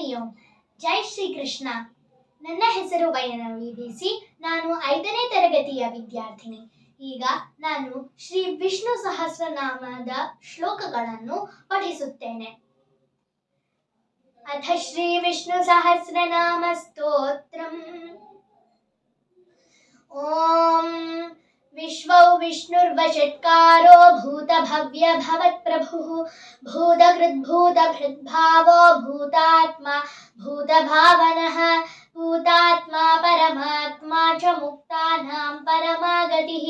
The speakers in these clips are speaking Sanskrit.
ಹರಿ ಓಂ. ಜೈ ಶ್ರೀಕೃಷ್ಣ. ನನ್ನ ಹೆಸರು ವೈನವಿ ಡಿಸಿ. ನಾನು 5ನೇ ತರಗತಿಯ ವಿದ್ಯಾರ್ಥಿನಿ. ಈಗ ನಾನು ಶ್ರೀ ವಿಷ್ಣು ಸಹಸ್ರನಾಮದ ಶ್ಲೋಕಗಳನ್ನು ಪಠಿಸುತ್ತೇನೆ. ಅಥ ಶ್ರೀ ವಿಷ್ಣು ಸಹಸ್ರನಾಮ ಸ್ತೋತ್ರಂ. ಓಂ ವಿಶ್ವೌ ವಿಷ್ಣುರ್ವಷಟ್ಕಾರೋ ಭೂತಭವ್ಯ ಭವತ್ಪ್ರಭುಃ ಭೂತಕೃದ್ಭೂತಭೃದ್ಭಾವೋ ಭೂತಾತ್ಮಾ ಭೂತಭಾವನಃ ಭೂತಾತ್ಮಾ ಪರಮಾತ್ಮಾ ಚ ಮುಕ್ತಾನಾಂ ಪರಮಾಗತಿಃ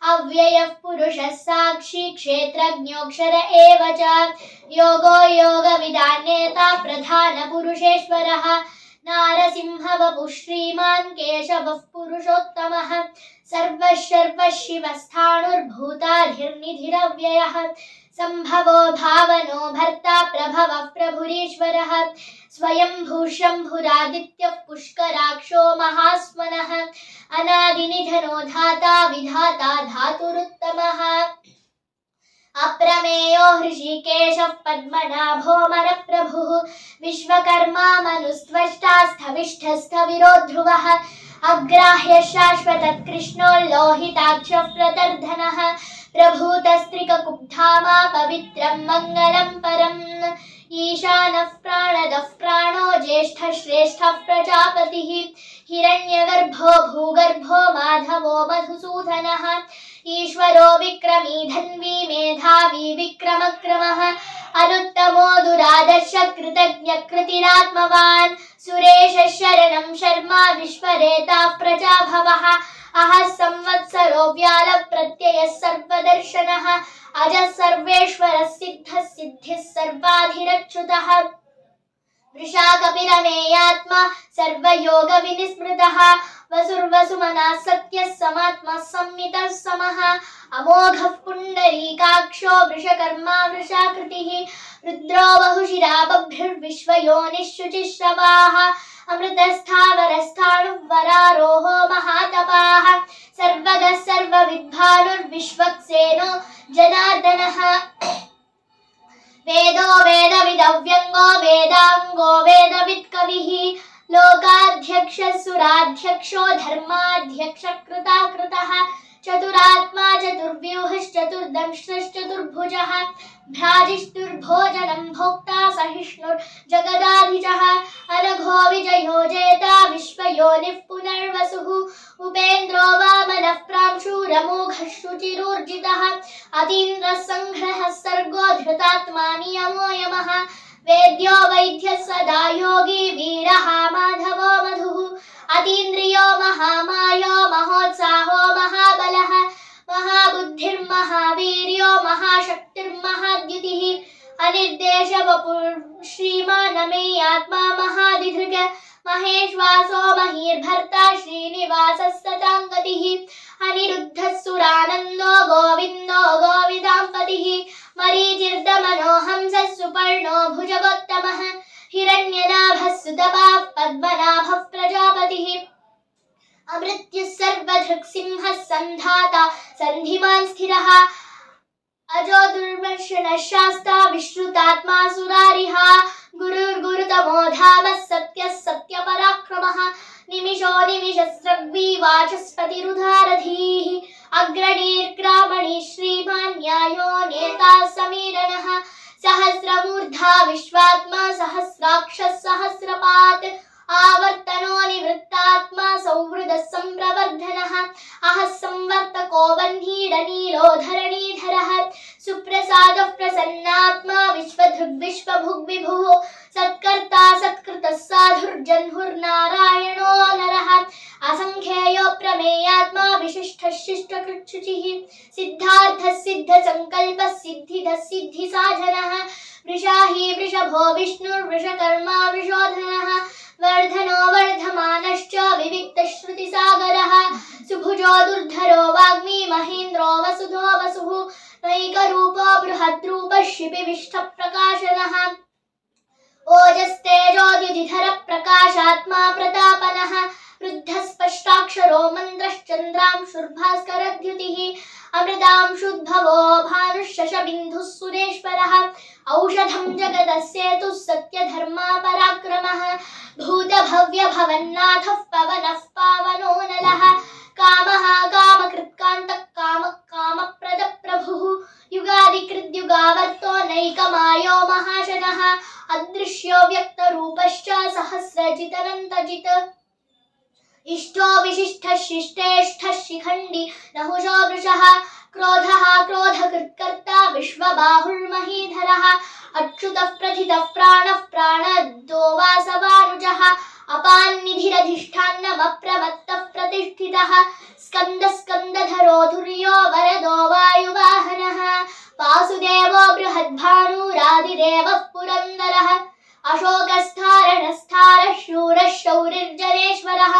ಅವ್ಯಯಃ ಪುರುಷಃ ಸಾಕ್ಷಿ ಕ್ಷೇತ್ರಜ್ಞೋಕ್ಷರ ಏವ ಚ ಯೋಗೋ ಯೋಗವಿದಾನ್ಯೇತಾ ಪ್ರಧಾನ ಪುರುಷೇಶ್ವರಃ ನಾರಸಿಂಹ ವಪುಃ ಶ್ರೀಮಾನ್ ಕೇಶವಃ ಪುರುಷೋತ್ತಮಃ ಸರ್ವಃ ಸರ್ವಃ ಶಿವಸ್ಥಾಣುರ್ಭೂತಾಧಿರ್ನಿಧಿರವ್ಯಯಃ ಸಂಭವೋ ಭಾವನೋ ಭರ್ತಾ ಪ್ರಭವಃ ಪ್ರಭುರೀಶ್ವರಃ ಸ್ವಯಂಭೂ ಶಂಭುರಾದಿತ್ಯಃ ಪುಷ್ಕರಾಕ್ಷೋ ಮಹಾಸ್ಮನಃ ಅನಾದಿನಿಧನೋ ಧಾತಾ ವಿಧಾತಾ ಧಾತುರುತ್ತಮಃ ಅಪ್ರಮೇಯೋ ಹೃಷಿಕೇಶಃ ಪದ್ಮನಾಭೋ ಮರಪ್ರಭುಃ ವಿಶ್ವಕರ್ಮಾ ಮನುಸ್ತ್ವಷ್ಟಾ ಸ್ಥವಿಷ್ಠಸ್ಥವಿರೋ ಧ್ರುವಃ ಅಗ್ರಾಹ್ಯ ಶಾಶ್ವತ ಕೃಷ್ಣೋ ಲೋಹಿತಾಕ್ಷಃ ಪ್ರತರ್ಧನಃ ಪ್ರಭೂತಸ್ತ್ರಿಕಕುಬ್ಧಾಮಾ ಪವಿತ್ರಂ ಮಂಗಳಂ ಪರಂ ಈಶಾನಃ ಪ್ರಾಣದಃ ಪ್ರಾಣೋ ಜ್ಯೇಷ್ಠಃ ಶ್ರೇಷ್ಠಃ ಪ್ರಜಾಪತಿಃ ಹಿರಣ್ಯಗರ್ಭೋ ಭೂಗರ್ಭೋ ಮಾಧವೋ ಮಧುಸೂದನಃ ಈಶ್ವರೋ ವಿಕ್ರಮೀ ಧನ್ವಿ ಮೇಧಾವಿ ವಿಕ್ರಮಕ್ರಮಃ ಅನುತ್ತಮೋ ದುರಾದರ್ಶ ಕೃತಜ್ಞ ಕೃತಿರಾತ್ಮವಾನ್ ಸುರೇಶ ಶರಣಂ ಶರ್ಮಾ ವಿಶ್ವರೇತಾ ಪ್ರಜಾಭವಃ ಅಹಃ ಸಂವತ್ಸರೋ ವ್ಯಾಲ ಪ್ರತ್ಯಯ ಸರ್ವದರ್ಶನಃ ಅಜ ಸರ್ವೇಶ್ವರ ಸಿದ್ಧ ಸಿದ್ಧಿ ಸರ್ವಾಧಿರಚ್ಯುತಃ ವೃಷಾಕಪಿರಮೇಯಾತ್ಮ ಸರ್ವಯೋಗ ವಿನಿಸ್ಮೃತಃ ವಸುರ್ವಸುಮನಃ ಸತ್ಯಃ ಸಮಾತ್ಮ ಸಂಮಿತಃ ಸಮಃ ಅಮೋಘಃ ಪುಂಡರೀಕಾಕ್ಷೋ ವೃಷಕರ್ಮಾ ವೃಷಾಕೃತಿಃ ರುದ್ರೋ ಬಹುಶಿರಾ ಬಭ್ರುರ್ವಿಶ್ವಯೋನಿಃ ಶುಚಿಶ್ರವಾಃ ಅಮೃತಸ್ಥಾವರಸ್ಥಾಣುವರಾರೋಹೋ ಮಹಾತಪಾಃ ಸರ್ವಗಃ ಸರ್ವವಿದ್ಭಾನುರ್ವಿಶ್ವಕ್ಸೇನೋ ಜನಾರ್ದನಃ ವೇದೋ ವೇದವಿದವ್ಯಂಗೋ ವೇದಾಂಗೋ ವೇದವಿತ್ಕವಿಃ ಲೋಕಾಧ್ಯಕ್ಷ ಸುರಾಧ್ಯಕ್ಷೋ ಧರ್ಮಾಧ್ಯಕ್ಷ ಕೃತಾಕೃತಃ ಚತುರಾತ್ಮಾ ಚತುರ್ವ್ಯೂಹಶ್ಚತುರ್ದಂಶ್ರಶ್ಚತುರ್ಭುಜಃ ಭ್ರಾಜಿಷ್ಠುರ್ಭೋಜನಂ ಭೋಕ್ತಾ ಸಹಿಷ್ಣುರ್ಜಗದಾಧಿಜಃ ಅನಘೋ ವಿಜಯೋ ಜೇತಾ ವಿಶ್ವಯೋನಿಃ ಪುನರ್ವಸುಃ ಉಪೇಂದ್ರೋ ವಾಮನಃ ಪ್ರಾಂಶೂರಮೋಘಃ ಶುಚಿರೂರ್ಜಿತಃ ಅತೀಂದ್ರಃ ಸಂಘ್ರಃ ಸರ್ಗೋ ಧೃತಾತ್ಮಾ ನಿಯಮೋ ಯಮಃ ವೇದ್ಯೋ ವೈದ್ಯಃ ಸದಾ ಯೋಗಿ ವೀರಃ ಮಾಧವೋ ಮಧುಃ ಅತೀಂದ್ರಿಯೋ ಮಹಾಮಾಯೋ ಮಹೋತ್ಸಾಹೋ ಮಹಾಬಲಃ ಮಹಾಬುದ್ಧಿರ್ಮಹಾವೀರ್ಯೋ ಮಹಾಶಕ್ತಿರ್ಮಹಾದ್ಯುತಿಃ ಅನಿರ್ದೇಶ ವಪುರ್ ಶ್ರೀಮಾನಮೇಯಾತ್ಮಾ ಮಹಾದಿಧೃಗ ಮಹೇಶ್ವಾಸೋ ಮಹೀರ್ಭರ್ತಾ ಶ್ರೀನಿವಾಸಃ ಸತಾಂಗತಿಃ ಅನಿರುದ್ಧಃ ಸುರಾನಂದೋ ಗೋವಿಂದೋ ಗೋವಿದಾಂಪತಿಃ ಮರೀಚಿರ್ದಮನೋ ಹಂಸಃ ಸುಪರ್ಣೋ ಭುಜಗೋತ್ತಮಃ ಹಿರಣ್ಯನಾಭಃ ಸುತಪಾಃ ಪದ್ಮನಾಭಃ ಪ್ರಜಾಪತಿಃ ಅಮೃತ್ಯುಃ ಸರ್ವಧೃಕ್ ಸಿಂಹಃ ಸಂಧಾತಾ ಸಂಧಿಮಾನ್ ಸ್ಥಿರಃ ಅಜೋ ದುರ್ಮರ್ಷಣಃ ಶಾಸ್ತಾ ವಿಶ್ರುತಾತ್ಮಾ ಸುರಾರಿಃ ಗುರುರ್ಗುರುತಮೋ ಧಾಮಃ ಸತ್ಯಃ ಸತ್ಯಪರಾಕ್ರಮಃ ನಿಮಿಷೋ ನಿಮಿಷಸ್ರಗ್ವಿ ವಾಚಸ್ಪತಿರುಧಾರಧೀಃ ಅಗ್ರಣೀರ್ಗ್ರಾಮಣಿ ಶ್ರೀಮಾನ್ ನ್ಯಾಯೋ ನೇತಾ ಸಮೀರಣಃ ಸಹಸ್ರಮೂರ್ಧಾ ವಿಶ್ವಾತ್ಮಾ ಸಹಸ್ರಾಕ್ಷಃ ಸಹಸ್ರಪಾತ್ ಆವರ್ತನೋ ನಿವೃತ್ತಾತ್ಮಾ ಸೌಹೃದ ಸಂಪ್ರವರ್ಧನಃ ಅಹಃ ಸಂವರ್ತಕೋ ವಹ್ನೀಡನೀಲೋ ಧರಣೀಧರಃ ಸುಪ್ರಸಾದಃ ಪ್ರಸನ್ನಾತ್ಮಾ ವಿಶ್ವಧೃಗ್ ವಿಶ್ವಭುಗ್ ವಿಭುಃ ಸತ್ಕರ್ತಾ ಸತ್ಕೃತಃ ಸಾಧುರ್ಜನ್ಹುರ್ನಾರಾಯಣೋ ನರಃ ಅಸಂಖ್ಯೇಯೋ ಪ್ರಮೇಯಾತ್ಮಾ ವಿಶಿಷ್ಟಃ ಶಿಷ್ಟಕೃಚ್ಛುಚಿಃ ಸಿದ್ಧಾರ್ಥಃ ಸಿದ್ಧ ಸಂಕಲ್ಪಃ ಸಿದ್ಧಿದಃ ಸಿದ್ಧಿ ಸಾಧನಃ ವೃಷಾಹಿ ವೃಷಭೋ ವಿಷ್ಣುರ್ವೃಷಕರ್ಮಾ ವೃಷೋಧನಃ ವರ್ಧನೋ ವರ್ಧಮಾನಶ್ಚ ವಿವಿಕ್ತಶ್ರುತಿಸಾಗರಃ ಸುಭುಜೋ ದುರ್ಧರೋ ವಾಗ್ಮಿ ಮಹೇಂದ್ರೋ ವಸುಧೋ ವಸುಃ ನೈಕರೂಪೋ ಬೃಹದ್ರೂಪಃ ಶಿಬಿವಿಷ್ಠಪ್ರಕಾಶನಃ ಓಜಸ್ತೇಜೋದ್ಯುಧಿಧರ ಪ್ರಕಾಶಾತ್ಮಾ ಪ್ರತಾಪನಃ ವೃದ್ಧಸ್ಪಷ್ಟಾಕ್ಷರೋ ಮಂತ್ರಶ್ಚಂದ್ರಾಂಶುರ್ಭಾಸ್ಕರದ್ಯುತಿಃ ಅಮೃತಾಂಶುದ್ಭವೋ ಭಾನುಃ ಶಶಬಿಂದುಃ ಸುರೇಶ್ವರಃ ಔಷಧಂ ಜಗತಸ್ಯೇತುಃ ಸತ್ಯಧರ್ಮಾ ಪರಾಕ್ರಮಃ भव्य भवन्नाथः पवनः पावनो नलः कामः कामकृत्कान्तः कामः कामप्रदः प्रभुः युगादिकृद्युगावर्तो नैकमायो महाशनः अदृश्यो व्यक्तरूपश्च सहस्रजितनन्तजित् इष्टो विशिष्टः शिष्टेष्ठः शिखण्डी नहुषो वृषः क्रोधः क्रोधकृत्कर्ता विश्वबाहुर्महीधरः अच्युतः प्रथितः प्राणः प्राणदो वासवानुजः अपान्निधिरधिष्ठानमप्रमत्तः प्रतिष्ठितः स्कन्दः स्कन्दधरो धुर्यो वरदो वायुवाहनः वासुदेवो बृहद्भानुरादिदेवः पुरन्दरः अशोकस्थारणस्थारः शूरः शौरिर्जनेश्वरः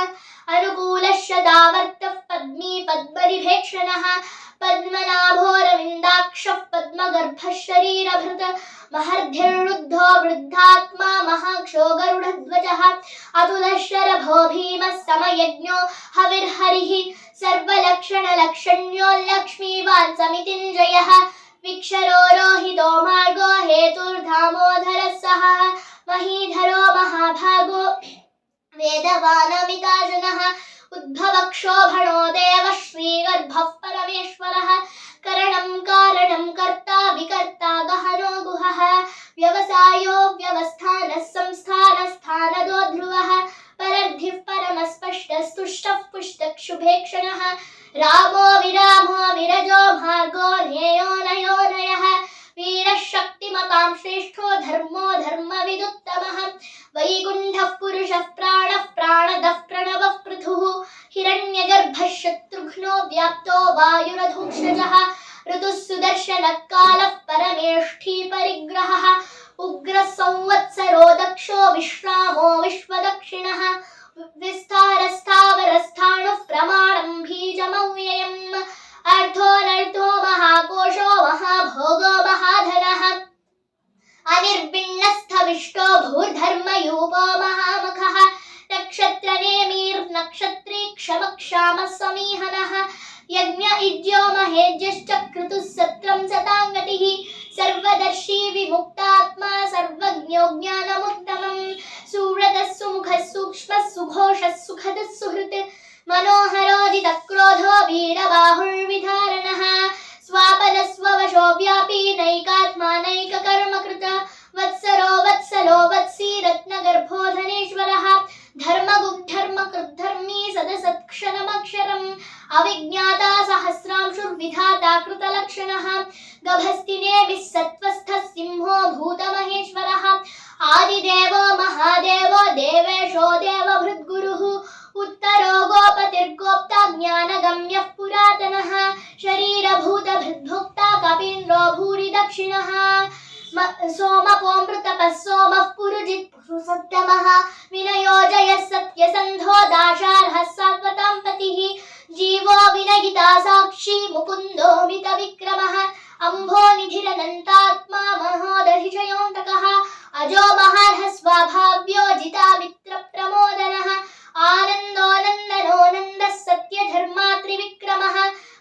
अनुकूलः शदावर्तः पद्मी पद्मनिभेक्षणः पद्मनाभोरविन्दाक्षः पद्मगर्भः शरीरभृत् महर्धिर्रुद्धो वृद्धात्मा महाक्षो गरुडध्वजः अतुलः शरभो भीमः समयज्ञो हविर्हरिः सर्वलक्षणलक्षण्यो लक्ष्मीवान् समितिञ्जयः विक्षरो रोहितो मार्गो हेतुर्धामोदरः सः महीधरो महाभागो वेदवानमिताजनः उद्भवक्षोभणो देवः श्रीगर्भः परमेश्वरः करणं कारणं कर्ता विकर्ता गहनो गुहः व्यवसायो व्यवस्थानः संस्थानस्थानदो ध्रुवः परर्धिः परमस्पष्टस्तुष्टः पुष्टः शुभेक्षणः रामो विरामो विरजो मार्गो ध्येयो नयो नयः वीरः शक्तिमतां श्रेष्ठो धर्मो धर्मविदुत्तमः वैकुण्ठः पुरुषः प्राणः प्राणदः प्रणवः पृथुः हिरण्यगर्भः शत्रुघ्नो व्याप्तो वायुरधोक्षजः ऋतुः सुदर्शनः कालः परमेष्ठी परिग्रहः उग्रः संवत्सरो दक्षो विश्रामो विश्वदक्षिणः विस्तारस्थावरस्थाणुः प्रमाणं बीजमव्ययम् अर्थोऽनर्थो महाकोशो महाभोगो महाधनः अनिर्भिन्नस्थविष्टो भूर्धर्मयूपो महामुखः नक्षत्रनेमिर्नक्षत्री क्षमक्षामः समीहनः यज्ञ इज्यो महेज्यश्च क्रतुः सत्रं सताङ्गतिः सर्वदर्शी विमुक्तात्मा सर्वज्ञो ज्ञानमुत्तमम् सुव्रतः सुमुखः सूक्ष्मः सुघोषः सुखदः सुहृत् मनोहरोदितक्रोधो वीरबाहुर्विधारणः स्वापनस्ववशो व्यापी नैकात्मा नैककर्मकृत वत्सरो वत्सलो वत्सी रत्नगर्भो धनेश्वरः धर्मगुग्धर्मकृद्धर्मी सदसत्क्षरमक्षरम् अविज्ञाता सहस्रांशुर्विधाता कृतलक्षणः गभस्तिनेमिः सत्त्वस्थः सिंहो भूतमहेश्वरः आदिदेवो महादेवो देवेशो देवभृद्गुरुः उत्तरो गोपतिर्गोप्ता ज्ञानगम्यः पुरातनः शरीरभूतभृद्भोक्ता कपीन्द्रो भूरि दक्षिणः सोमपोऽमृतपः सोमः पुरुजित् सत्तमः विनयोजयः सत्यसन्धो दाशार्हः सात्वतां पतिः जीवो विनयिता साक्षी मुकुन्दो मितविक्रमः अम्भोनिधिरनन्तात्मा महोदधिशयोऽन्तकः अजो महार्हः स्वाभाव्यो जितामित्रप्रमोदनः आनन्दो नन्दः सत्यधर्मा त्रिविक्रमः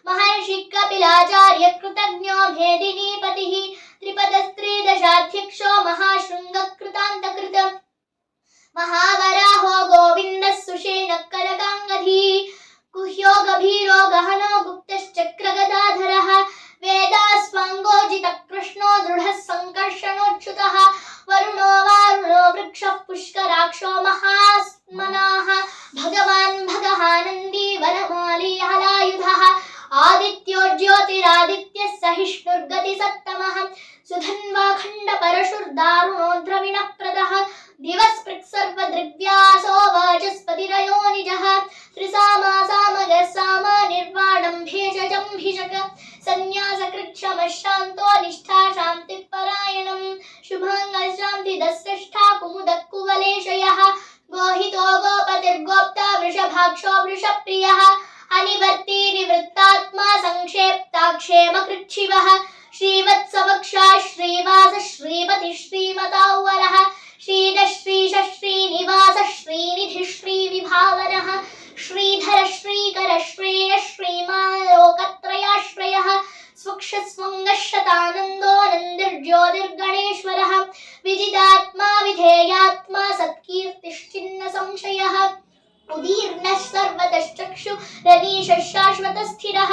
महर्षि कपिलाचार्य कृतज्ञो मेदिनीपतिः त्रिपदस्त्रिदशाध्यक्षो महाशृङ्गकृतान्तकृत महावराहो गोविन्दः सुषेणः कनकाङ्गधी गुह्यो गभीरो गहनो गुप्तश्चक्रगदाधरः वेदास्वाङ्गोजितः कृष्णो दृढः सङ्कर्षणोच्युतः वरुणो वारुणो वृक्षः पुष्कराक्षो महास्मनाः भगवान् भगहानन्दी वनमाली हलायुधः आदित्यो ज्योतिरादित्यः सहिष्णुर्गतिसत्तमः सुधन्वाखण्डपरशुर्दारुणो द्रविणः प्रदः दिवस्पृक्सर्वदृग्व्यासो वाचस्पतिरयोनिजः त्रिसामासामगसामा निर्वाणं भेषजम्भिषक सन्न्यासकृच्छमशान्तो निष्ठा शान्तिः परायणम् शुभाङ्गशान्तिदस्रष्टा कुमुदः कुवलेशयः गोहितो गोपतिर्गोप्ता वृषभाक्षो वृषप्रियः अनिवर्ती निवृत्तात्मा संक्षेप्ताक्षेमकृच्छिवः श्रीवत्सवक्षा श्रीवास श्रीपति श्रीमतावरः श्रीधः श्रीश श्रीनिवास श्रीनिधि श्रीविभावनः श्रीधर श्रीकर श्रेय श्रीमालोकत्रयाश्रयः स्वक्षस्वङ्गशतानन्दो नन्दिर्ज्योतिर्गणेश्वरः विजितात्मा विधेयात्मा सत्कीर्तिश्चिन्नसौ संशयः उदीर्णः सर्वतश्चक्षु रनीशः शाश्वतस्थिरः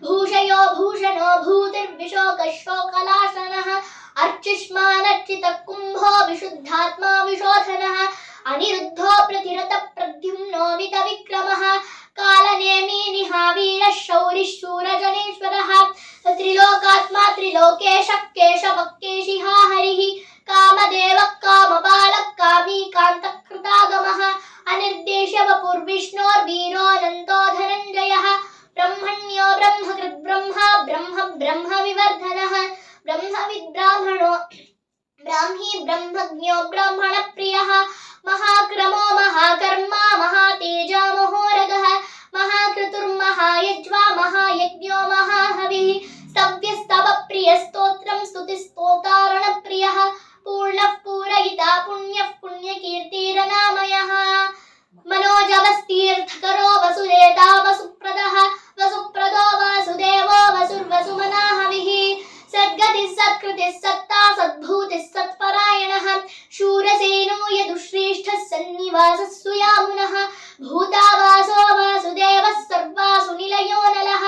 भूषयो भूषणो भूतिर्विशोकशोकलाशनः अर्चिष्मानर्चितः कुम्भो विशुद्धात्मा विशोधनः अनिरुद्धो प्रतिरतः प्रद्युम्नो मितविक्रमः कालनेमी निहावीरः शौरिः शूरजनेश्वरः त्रिलोकात्मा त्रिलोकेशः केशवः केशिहा हरिः कामदेवः कामपालः कामीकान्तः कृतागमः अनिर्देश्य वपुर्विष्णोर्वीरोऽनन्तो धनञ्जयः ब्रह्मण्यो ब्रह्मकृत् ब्रह्मा ब्रह्म ब्रह्म विवर्धनः ब्रह्मविद्ब्राह्मणो ब्राह्मी ब्रह्मज्ञो ब्राह्मणप्रियः महाक्रमो महाकर्मा महातेजा महोरगः महाक्रतुर्महायज्वा महायज्ञो महाहविः स्तव्यस्तवप्रियस्तोत्रं स्तुतिस्तोतारणप्रियः पूर्णः पूरयिता पुण्यः पुण्यकीर्तिरनामयः मनोजवस्तीर्थकरो वसुदेता वसुप्रदः वसुप्रदो वासुदेवो वसुर्वसुमनाहविः सद्गतिः सत्कृतिः सत्ता सद्भूतिः सत्परायणः शूरसेनो यदुश्रेष्ठः सन्निवासः सुयामुनः भूतावासो वासुदेवः सर्वासु निलयो नलः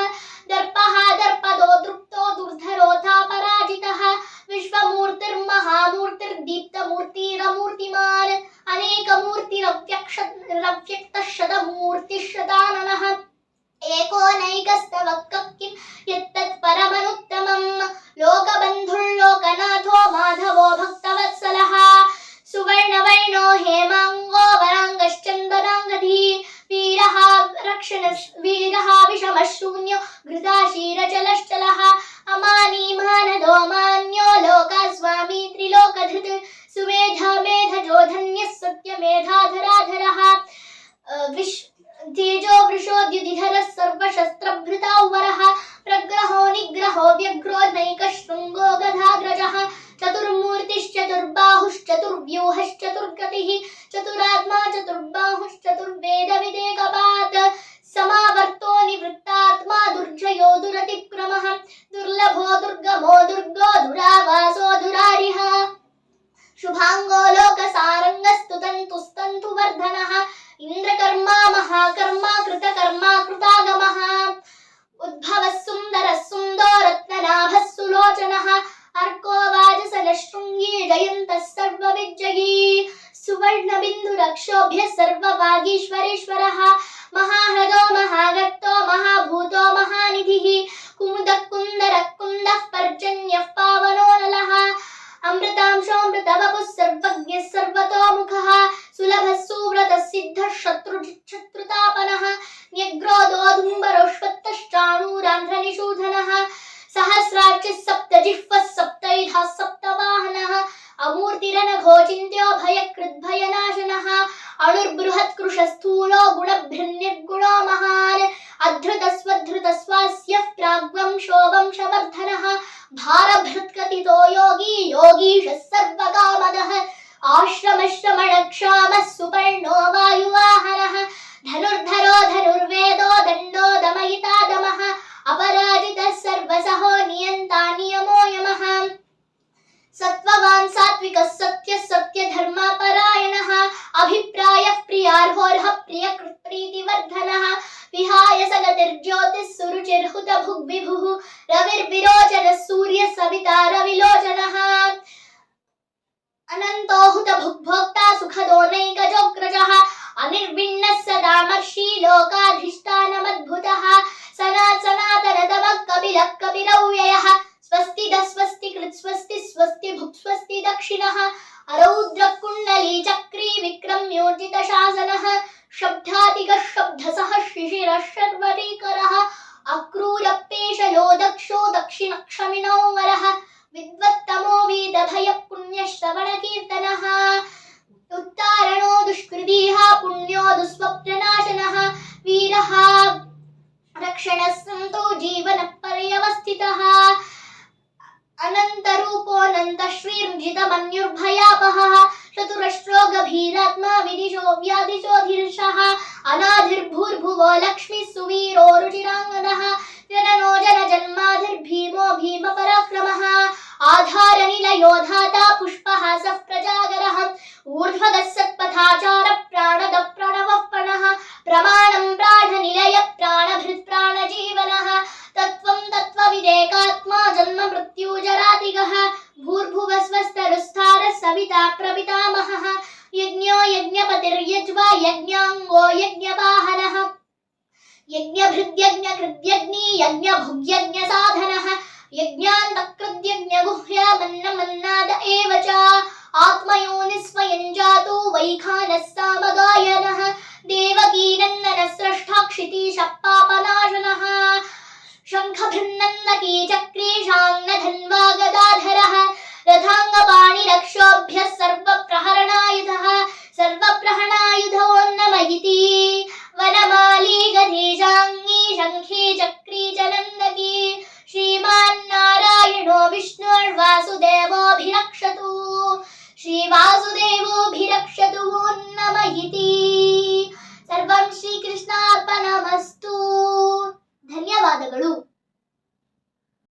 दर्पः दर्पदो दृप्तो दुर्धरोऽथा पराजितः विश्वमूर्तिर्महामूर्तिर्दीप्तमूर्तिरमूर्तिमान् अनेकमूर्तिरव्यक्तः शतमूर्तिः शताननः एकोनैकस्तव किं यत्तत् परमनुत्तमम् लोकबन्धुर्लोकनाथो माधवो भक्तवत्सलः सुवर्णवर्णो हेमाङ्गो वराङ्गश्चन्दनाङ्गधी वीरः विषमः शून्यो घृताशीरचलश्चलः अमानी मानदो मान्यो लोकास्वामी त्रिलोकधृत् सुमेधा मेधजो धन्यः सत्यमेधाधराधरः तेजो वृषोद्युतिधरः सर्वशस्त्रभृतावरः प्रग्रहो निग्रहो व्यग्रो नैकशृङ्गो गदाग्रजः चतुर्मूर्तिश्चतुर्बाहुश्चतुर्व्यूहश्चतुर्गतिः चतुरात्मा चतुर्बाहुश्चतुर्वेदविदेकपात् समावर्तो निवृत्तात्मा दुर्जयो दुरतिक्रमः दुर्लभो दुर्गमो दुर्गो दुरावासो दुरारिः शुभांगो लोकसारङ्गस्तुतन्तुस्तन्तु वर्धनः इंद्रकर्मा महाकर्मा कृतकर्मा कृतागमः उद्भवः सुन्दरः सुन्दो रत्ननाभः सुलोचनः अर्को वाजसनशृङ्गी जयन्तः सर्वविजयी सुवर्णबिन्दुरक्षोभ्यः सर्ववागीश्वरेश्वरः महाह्रदो महागर्तो महाभूतो महानिधिः कुमुदः कुन्दरः कुन्दः पर्जन्यः पावनो नलः अमृतांशोऽमृतवपुः सर्वज्ञः सर्वतोमुखः सुलभः सुव्रतः सिद्धः शत्रुतापनः न्यग्रोदोधुम्बरोष्वत्तश्चाणूरान्ध्रनिषूधनः सहस्राक्षिः सप्तजिह्वः सप्तैधः सप्तवाहनः अमूर्तिरनघोचिन्त्यो भयकृद्भयनाशनः अणुर्बृहत्कृशस्थूलो गुणभृन्निर्गुणो महान् अधृतस्वधृतस्वास्यः प्राग्वंशो वंशवर्धनः भारभृत्कथितो योगी योगीशः सर्वकामदः आश्रमश्रमणक्षामः सुपर्णो वायुवाहनः धनुर्धरो धनुर्वेदो दण्डो दमयिता दमः अपराजितः सर्वसहो नियन्ता नियमो यमः सत्त्ववान् सात्विकः सत्यः सत्यधर्मपरायणः अभिप्रायः प्रियार्होर्ह प्रियकृत्प्रीतिवर्धनः विहाय सगतिर्ज्योतिः सुरुचिर्हुतभुग्विभुः रविर्विरोचनः सूर्यः सविता रविलोचनः अनन्तो हुतभुग्भोक्ता सुखदो नैकजोग्रजः अनिर्विण्णः सदामर्षि लोकाधिष्ठानमद्भुतः सनातनतमः कपिलः कपिरव्ययः स्वस्तिदः स्वस्तिकृत् स्वस्ति स्वस्ति भुक् स्वस्ति दक्षिणः अरौद्रकुण्डली चक्री विक्रम्योर्जितशासनः शब्दातिगः शब्दसः शिशिरः शर्वरीकरः अक्रूरपेशलो दक्षो दक्षिणक्षमिणो वरः विद्वत्तमो वेदभयः पुण्यश्रवणकीर्तनः उत्तारणो दुष्कृतिः पुण्यो दुःस्वप्ननाशनः वीरः रक्षणः सन्तो जीवनपर्यवस्थितः अनन्तरूपोऽनन्तश्रीर्जितमन्युर्भयापहः चतुरश्रो गभीरात्मा विदिशो व्याधिशोऽधीर्षः अनाधिर्भूर्भुवो लक्ष्मीः सुवीरो रुचिराङ्गदः जननो जनजन्माधिर्भीमो भीमपराक्रमः आधारनिलयो धाता पुष्पहासः प्रजागरः ऊर्ध्वगः सत्पथाचारः प्राणदः यज्ञपतिर्यज्वा यज्ञाङ्गो यज्ञवाहनः यज्ञभृद्यज्ञकृद्यज्ञी यज्ञभुग्यज्ञसाधनः यज्ञान्तकृद्यज्ञगुह्यमन्नमन्नाद एव च आत्मयोनिस्वयं जातो वैखानः सामगायनः देवकीनन्दनः स्रष्टा क्षितीशः पापनाशनः शङ्खभृन्नन्दकी चक्रे शाङ्गधन्वा गदाधरः रथाङ्गपाणिरक्षोभ्यः सर्वप्रहरणायुधः सर्वप्रहरणायुधोन्नमयिति वनमाली गधीशाङ्गी शङ्खे चक्री च नन्दकी श्रीमान्नारायणो विष्णुर्वासुदेवोऽभिरक्षतु श्रीवासुदेवोऽभिरक्षतु नमयिति।